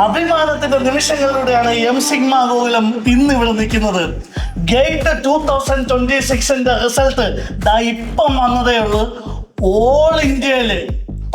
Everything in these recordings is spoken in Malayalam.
അഭിമാനത്തിന്റെ നിമിഷങ്ങളിലൂടെയാണ് എം സിഗ്മ ഗോകുലം ഇന്ന് ഇവിടെ നിൽക്കുന്നത്. ഗേറ്റ് 2026ന്റെ റിസൾട്ട് ഇപ്പം വന്നതേ ഉള്ളൂ. ഓൾ ഇന്ത്യയില്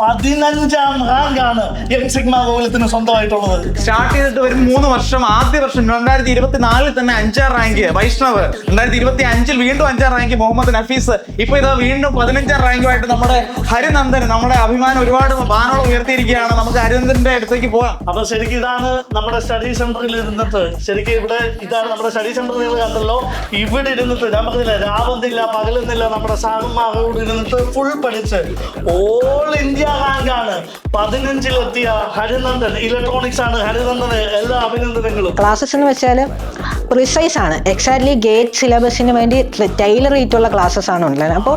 15ാം റാങ്കാണ് എം സിഗ്മ ഗോകുലത്തിന് സ്വന്തമായിട്ടുള്ളത്. സ്റ്റാർട്ട് ചെയ്തിട്ട് ഒരു 3 വർഷം. ആദ്യ വർഷം 2024 തന്നെ 5ാം റാങ്ക് വൈഷ്ണവ്, 2025 വീണ്ടും 5ാം റാങ്ക് മുഹമ്മദ് നഫീസ്, ഇപ്പൊ ഇതാ വീണ്ടും 15ാം റാങ്കുമായിട്ട് നമ്മുടെ ഹരിനന്ദൻ. നമ്മുടെ അഭിമാനം ഒരുപാട് ബാനോളം ഉയർത്തിയിരിക്കുകയാണ്. നമുക്ക് ഹരിനന്ദന്റെ അടുത്തേക്ക് പോകാം. അപ്പൊ ശരിക്കും ഇതാണ് നമ്മുടെ സ്റ്റഡി സെന്ററിൽ ഇരുന്നിട്ട്, ശരിക്കും ഇവിടെ ഇതാണ് നമ്മുടെ സ്റ്റഡി സെന്ററിൽ കണ്ടല്ലോ. ഇവിടെ ഇരുന്നിട്ട് ഞാൻ പറഞ്ഞില്ല, രാവുന്നില്ല പകലുന്നില്ല, നമ്മുടെ സാറന്മാരോട് ഇരുന്നിട്ട് ഫുൾ പഠിച്ച് ഓൾ ഇന്ത്യ റാങ്കാണ് 15-ലെത്തിയ ഹരിനന്ദൻ. ഇലക്ട്രോണിക്സ് ആണ് ഹരിനന്ദന് എല്ലാ അഭിനന്ദനങ്ങളും. ക്ലാസ്സസ് എന്ന് വെച്ചാൽ പ്രിസൈസ് ആണ്, എക്സാക്ട്ലി ഗേറ്റ് സിലബസിന് വേണ്ടി ടൈലർ ചെയ്തിട്ടുള്ള ക്ലാസ്സസ് ആണ് ഉള്ളത്. അപ്പോൾ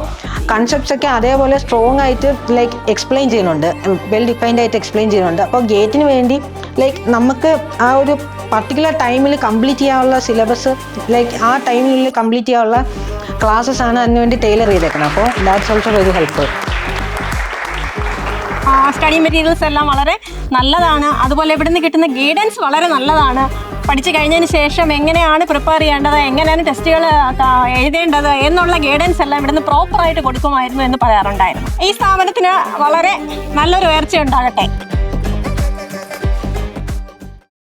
കൺസെപ്റ്റ്സ് ഒക്കെ അതേപോലെ സ്ട്രോങ് ആയിട്ട് ലൈക്ക് എക്സ്പ്ലെയിൻ ചെയ്യുന്നുണ്ട്, വെൽ ഡിഫൈൻഡ് ആയിട്ട് എക്സ്പ്ലെയിൻ ചെയ്യുന്നുണ്ട്. അപ്പോൾ ഗേറ്റിന് വേണ്ടി ലൈക്ക് നമുക്ക് ആ ഒരു പർട്ടിക്കുലർ ടൈമിൽ കംപ്ലീറ്റ് ചെയ്യാനുള്ള സിലബസ്, ലൈക്ക് ആ ടൈമിനുള്ളിൽ കംപ്ലീറ്റ് ചെയ്യാനുള്ള ക്ലാസ്സസ് ആണ് അതിനുവേണ്ടി ടൈലർ ചെയ്തേക്കുന്നത്. അപ്പോൾ that's also very helpful. Study materials എല്ലാം വളരെ നല്ലതാണ്. അതുപോലെ ഇവിടുന്ന് കിട്ടുന്ന ഗൈഡൻസ് വളരെ നല്ലതാണ്. പഠിച്ചു കഴിഞ്ഞതിന് ശേഷം എങ്ങനെയാണ് പ്രിപ്പയർ ചെയ്യേണ്ടത്, എങ്ങനെയാണ് ടെസ്റ്റുകൾ എഴുതേണ്ടത് എന്നുള്ള ഗൈഡൻസ് എല്ലാം ഇവിടുന്ന് പ്രോപ്പറായിട്ട് കൊടുക്കുമായിരുന്നു എന്ന് പറയാറുണ്ടായിരുന്നു. ഈ സ്ഥാപനത്തിന് വളരെ നല്ലൊരു ഉയർച്ച ഉണ്ടാകട്ടെ.